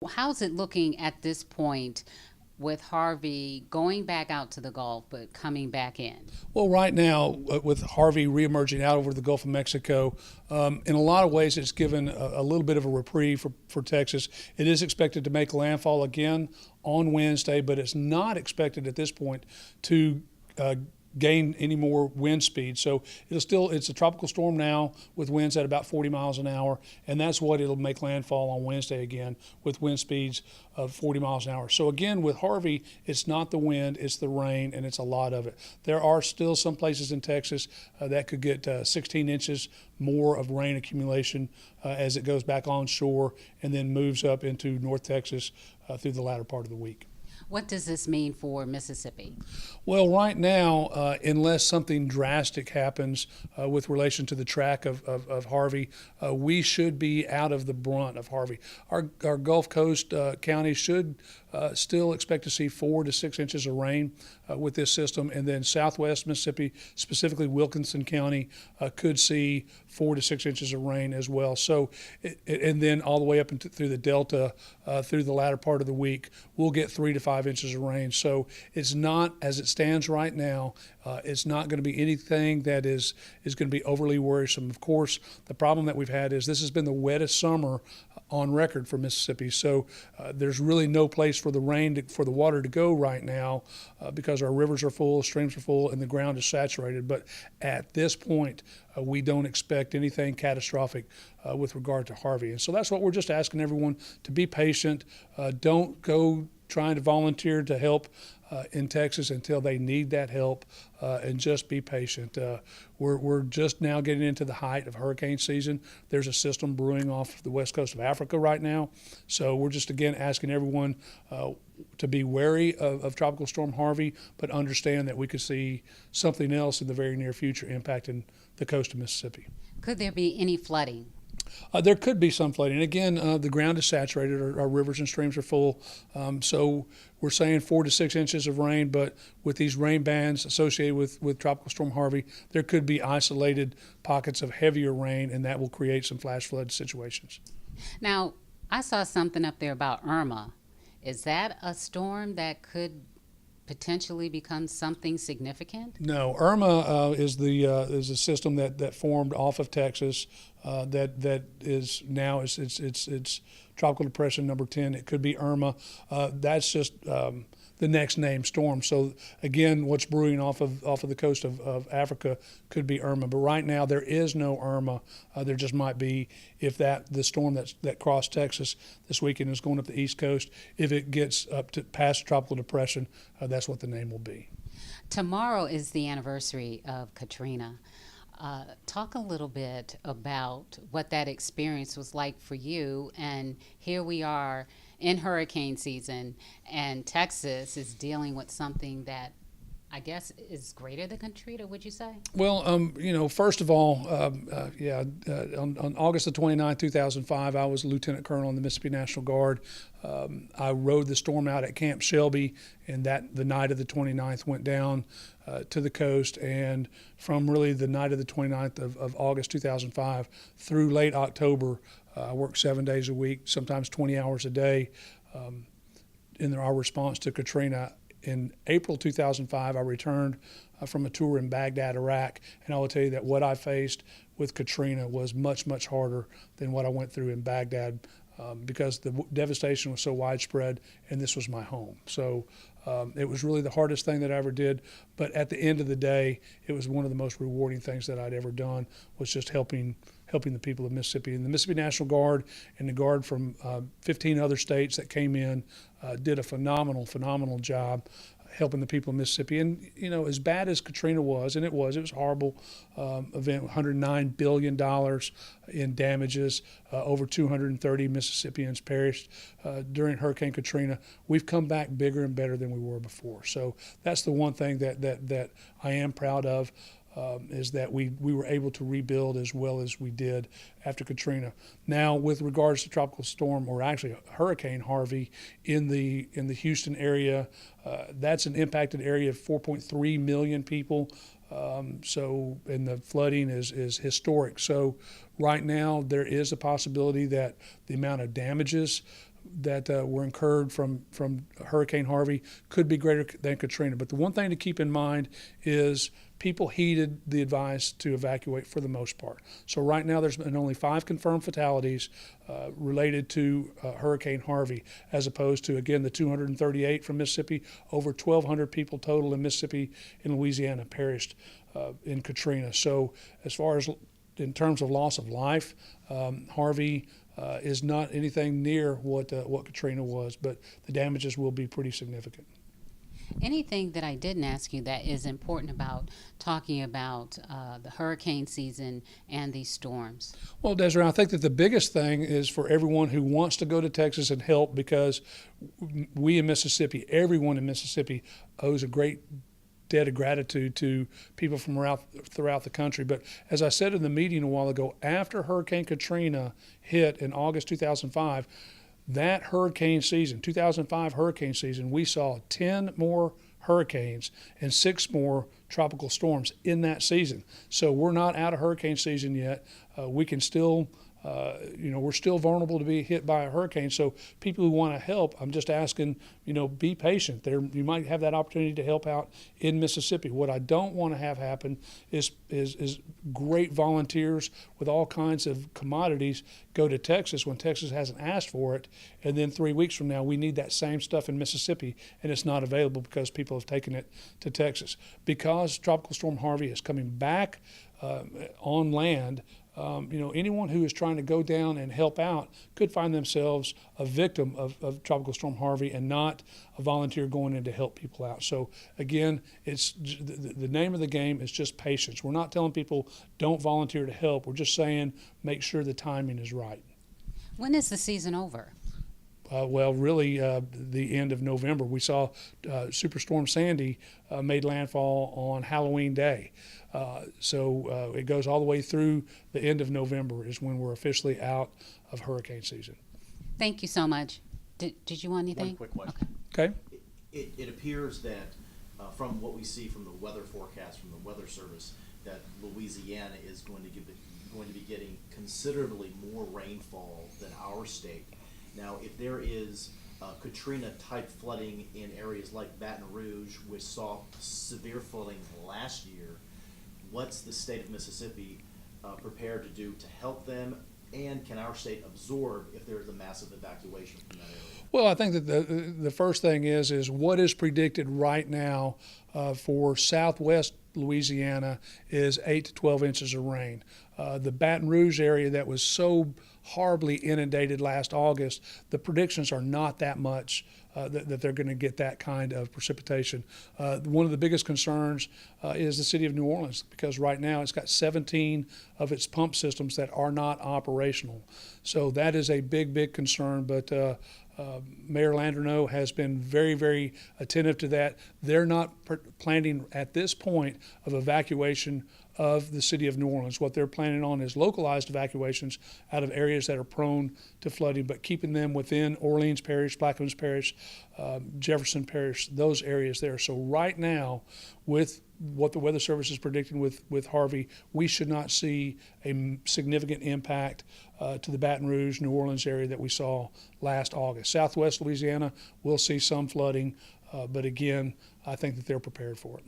How's it looking at this point with Harvey going back out to the Gulf but coming back in? Well, right now, with Harvey reemerging out over the Gulf of Mexico, in a lot of ways, it's given a little bit of a reprieve for Texas. It is expected to make landfall again on Wednesday, but it's not expected at this point to gain any more wind speed. So it's a tropical storm now with winds at about 40 miles an hour, and that's what it'll make landfall on Wednesday again with wind speeds of 40 miles an hour. So again, with Harvey, it's not the wind, it's the rain, and it's a lot of it. There are still some places in Texas that could get 16 inches more of rain accumulation as it goes back onshore and then moves up into North Texas through the latter part of the week. What does this mean for Mississippi? Well, right now, unless something drastic happens with relation to the track of Harvey, we should be out of the brunt of Harvey. Our Gulf Coast counties should still expect to see 4 to 6 inches of rain with this system, and then southwest Mississippi, specifically Wilkinson County, could see 4 to 6 inches of rain as well. So, and then all the way up through the Delta, through the latter part of the week, we'll get 3 to 5 inches of rain. So it's not, as it stands right now, it's not going to be anything that is going to be overly worrisome. Of course, the problem that we've had is this has been the wettest summer on record for Mississippi. So there's really no place for the for the water to go right now because our rivers are full, streams are full, and the ground is saturated. But at this point, we don't expect anything catastrophic with regard to Harvey. And so that's what we're just asking everyone to be patient. Don't go trying to volunteer to help in Texas until they need that help, and just be patient. We're just now getting into the height of hurricane season. There's a system brewing off the west coast of Africa right now. So we're just, again, asking everyone to be wary of Tropical Storm Harvey, but understand that we could see something else in the very near future impacting the coast of Mississippi. Could there be any flooding? There could be some flooding. Again, the ground is saturated. Our rivers and streams are full. So we're saying 4 to 6 inches of rain, but with these rain bands associated with Tropical Storm Harvey, there could be isolated pockets of heavier rain, and that will create some flash flood situations. Now, I saw something up there about Irma. Is that a storm that could potentially become something significant? No, Irma is a system that formed off of Texas that is now it's tropical depression number 10. It could be Irma. That's just the next named storm. So again, what's brewing off of the coast of Africa could be Irma. But right now there is no Irma. There just might be if the storm that crossed Texas this weekend is going up the East Coast. If it gets up to past tropical depression, that's what the name will be. Tomorrow is the anniversary of Katrina. Talk a little bit about what that experience was like for you. And here we are in hurricane season, and Texas is dealing with something that I guess is greater than Katrina, would you say? Well, first of all, on August the 29th, 2005, I was a lieutenant colonel in the Mississippi National Guard. I rode the storm out at Camp Shelby, and the night of the 29th went down to the coast. And from really the night of the 29th of August 2005 through late October, I worked 7 days a week, sometimes 20 hours a day in our response to Katrina. In April 2005, I returned from a tour in Baghdad, Iraq, and I will tell you that what I faced with Katrina was much, much harder than what I went through in Baghdad because the devastation was so widespread, and this was my home. So it was really the hardest thing that I ever did, but at the end of the day, it was one of the most rewarding things that I'd ever done, was just helping the people of Mississippi. And the Mississippi National Guard and the Guard from 15 other states that came in did a phenomenal job helping the people of Mississippi. And, as bad as Katrina was, and it was a horrible event, $109 billion in damages, over 230 Mississippians perished during Hurricane Katrina. We've come back bigger and better than we were before. So that's the one thing that I am proud of. Is that we were able to rebuild as well as we did after Katrina. Now, with regards to Tropical Storm, or actually Hurricane Harvey in the Houston area, that's an impacted area of 4.3 million people. And the flooding is historic. So right now there is a possibility that the amount of damages were incurred from Hurricane Harvey could be greater than Katrina. But the one thing to keep in mind is people heeded the advice to evacuate for the most part. So right now there's been only 5 confirmed fatalities related to Hurricane Harvey, as opposed to, again, the 238 from Mississippi. Over 1,200 people total in Mississippi and Louisiana perished in Katrina. So as far as in terms of loss of life, Harvey is not anything near what Katrina was, but the damages will be pretty significant. Anything that I didn't ask you that is important about talking about the hurricane season and these storms? Well, Desiree, I think that the biggest thing is for everyone who wants to go to Texas and help, because we in Mississippi, everyone in Mississippi owes a great debt of gratitude to people from throughout the country. But as I said in the meeting a while ago, after Hurricane Katrina hit in August 2005, that hurricane season, 2005 hurricane season, we saw 10 more hurricanes and 6 more tropical storms in that season. So we're not out of hurricane season yet. We can still, we're still vulnerable to be hit by a hurricane. So people who want to help, I'm just asking, be patient. You might have that opportunity to help out in Mississippi. What I don't want to have happen is great volunteers with all kinds of commodities go to Texas when Texas hasn't asked for it, and then 3 weeks from now we need that same stuff in Mississippi and it's not available because people have taken it to Texas. Because Tropical Storm Harvey is coming back on land, anyone who is trying to go down and help out could find themselves a victim of Tropical Storm Harvey and not a volunteer going in to help people out. So again, it's the name of the game is just patience. We're not telling people don't volunteer to help. We're just saying make sure the timing is right. When is the season over? Well, really, the end of November. We saw Superstorm Sandy made landfall on Halloween Day. So it goes all the way through the end of November is when we're officially out of hurricane season. Thank you so much. Did you want anything? One quick question. Okay. It appears that from what we see from the weather forecast from the Weather Service, that Louisiana is going to be getting considerably more rainfall than our state. Now, if there is Katrina-type flooding in areas like Baton Rouge, which saw severe flooding last year, what's the state of Mississippi prepared to do to help them? And can our state absorb if there is a massive evacuation from that area? Well, I think that the first thing is what is predicted right now for southwest Louisiana is 8 to 12 inches of rain. The Baton Rouge area that was so horribly inundated last August, the predictions are not that much that they're going to get that kind of precipitation. One of the biggest concerns is the city of New Orleans, because right now it's got 17 of its pump systems that are not operational. So that is a big concern, but Mayor Landreneau has been very, very attentive to that. They're not planning at this point of evacuation of the city of New Orleans. What they're planning on is localized evacuations out of areas that are prone to flooding, but keeping them within Orleans Parish, Plaquemines Parish, Jefferson Parish, those areas there. So right now, with what the Weather Service is predicting with Harvey, we should not see a significant impact to the Baton Rouge, New Orleans area that we saw last August. Southwest Louisiana will see some flooding, but again, I think that they're prepared for it.